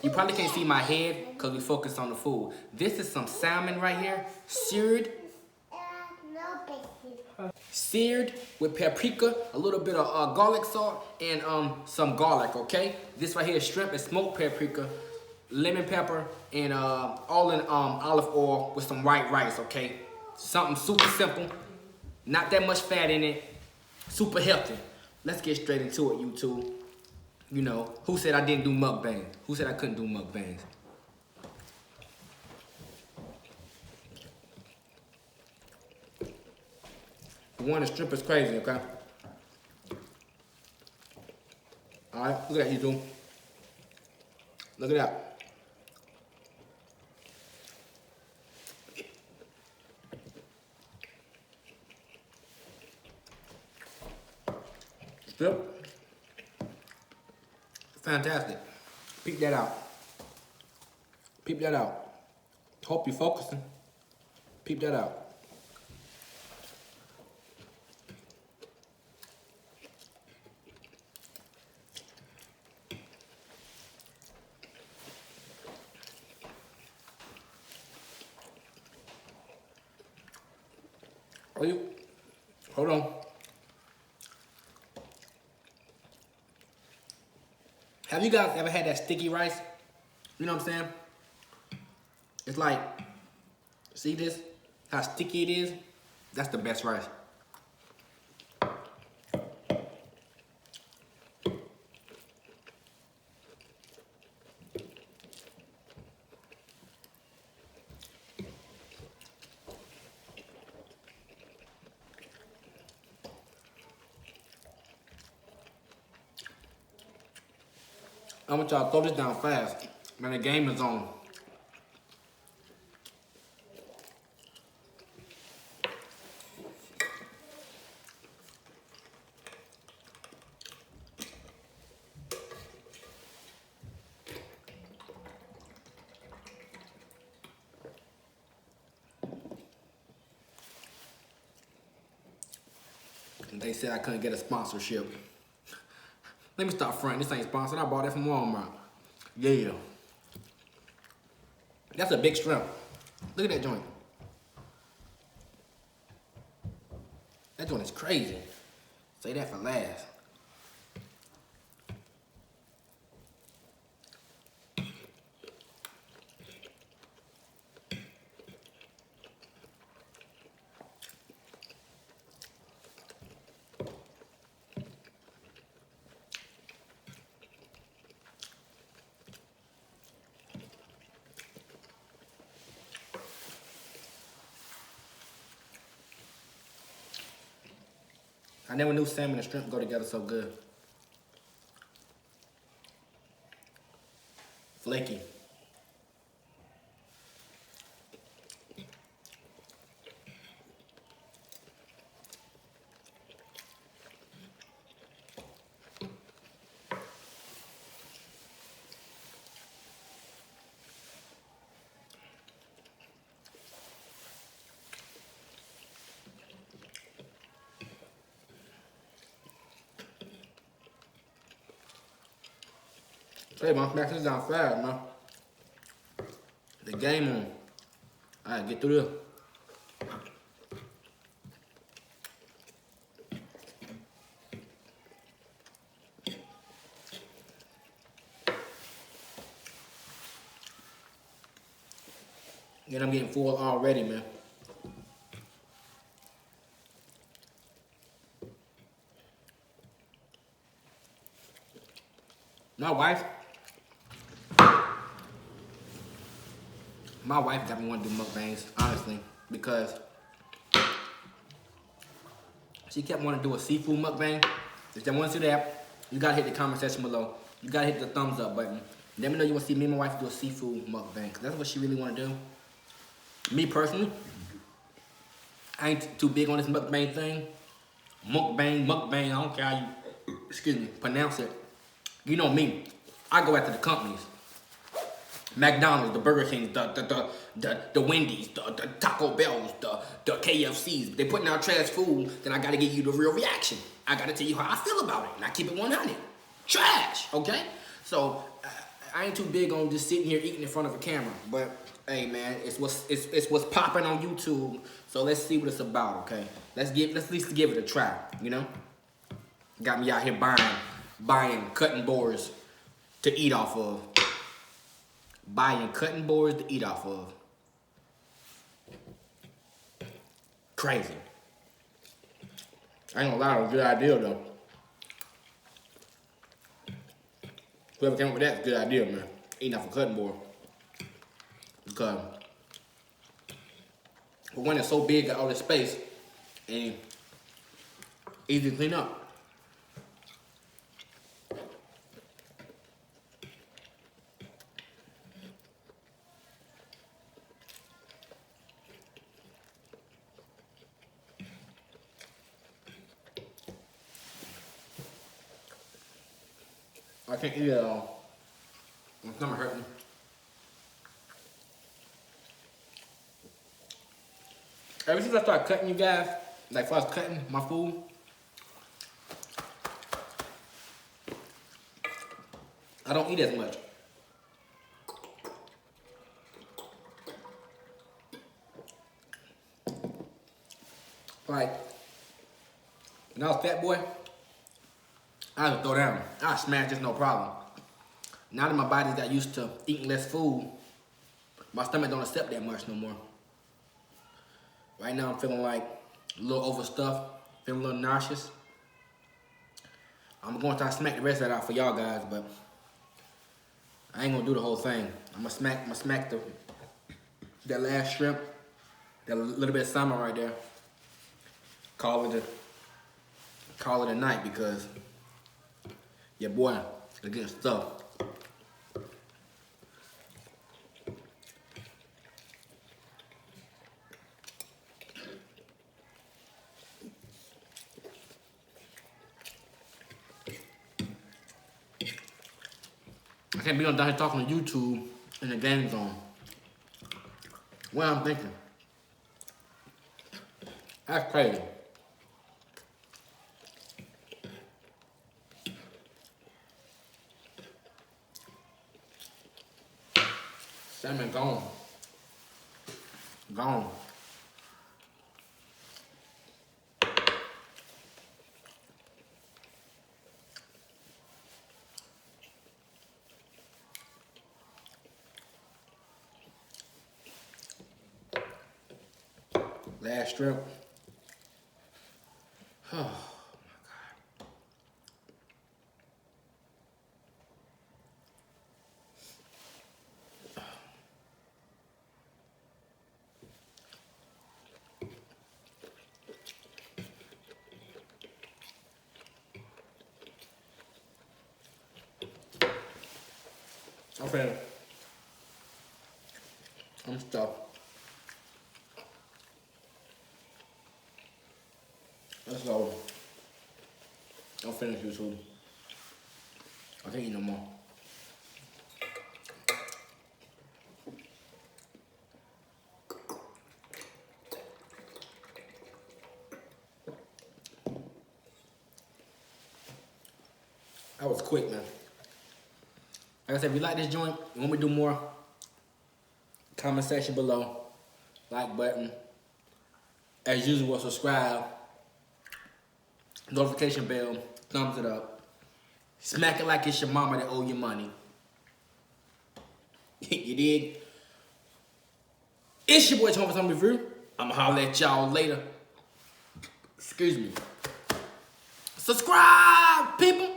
You probably can't see my head because we focus on the food. This is some salmon right here, seared. Seared with paprika, a little bit of garlic salt, and some garlic, okay? This right here is shrimp and smoked paprika, lemon pepper, and all in olive oil with some white rice, okay? Something super simple, not that much fat in it, super healthy. Let's get straight into it, YouTube. You know, who said I didn't do mukbangs? Who said I couldn't do mukbangs? One, the strip is crazy, okay? Alright, look at that, YouTube. Look at that. Strip. Fantastic. Peep that out. Peep that out. Hope you're focusing. Peep that out. Hold on. Have you guys ever had that sticky rice? You know what I'm saying? It's like, see this? How sticky it is? That's the best rice. I want y'all to throw this down fast. Man, the game is on. They said I couldn't get a sponsorship. Let me stop fronting. This ain't sponsored. I bought it from Walmart. Yeah. That's a big shrimp. Look at that joint. That joint is crazy. Say that for last. I never knew salmon and shrimp go together so good. Flaky. Hey, man, smash this down fast, man. The game on. All right, get through this. And I'm getting full already, man. My wife got me want to do mukbangs, honestly, because she kept wanting to do a seafood mukbang. If you want to see that, you gotta hit the comment section below. You gotta hit the thumbs up button. Let me know you want to see me and my wife do a seafood mukbang, because that's what she really want to do. Me personally, I ain't too big on this mukbang thing. Mukbang, I don't care how you, excuse me, pronounce it. You know me, I go after the companies. McDonald's, the Burger Kings, the Wendy's, the Taco Bells, the KFCs. They putting out trash food, then I gotta give you the real reaction. I gotta tell you how I feel about it, and I keep it 100. Trash, okay? So, I ain't too big on just sitting here eating in front of a camera, but hey man, it's what's popping on YouTube. So let's see what it's about, okay? Let's at least give it a try, you know? Got me out here buying cutting boards to eat off of. Buying cutting boards to eat off of. Crazy. I ain't gonna lie, it was a good idea though. Whoever came up with that's a good idea, man. Eating off a cutting board. Because for one, it's so big, got all this space, and easy to clean up. I can't eat it all. My stomach hurting. Ever since I started cutting, you guys, like if I was cutting my food, I don't eat as much. Like, when I was fat boy, I would throw down. I smash this no problem. Now that my body's got used to eating less food, my stomach don't accept that much no more. Right now I'm feeling like a little overstuffed, feeling a little nauseous. I'm going to try to smack the rest of that out for y'all guys, but I ain't gonna do the whole thing. I'm gonna smack that last shrimp, that little bit of salmon right there. Call it a night because your boy is getting stuffed. I can't be on down here talking to YouTube in the game zone. What I'm thinking. That's crazy. Salmon gone. Gone. Last strip. Oh my God. Okay. I'm stuffed. Let's go. I'll finish this food. I can't eat no more. That was quick, man. Like I said, if you like this joint, you want me to do more, comment section below. Like button. As usual, subscribe. Notification bell. Thumbs it up. Smack it like it's your mama that owe you money. You dig? It's your boy Tom for some review. I'ma holler at y'all later. Excuse me. Subscribe, people.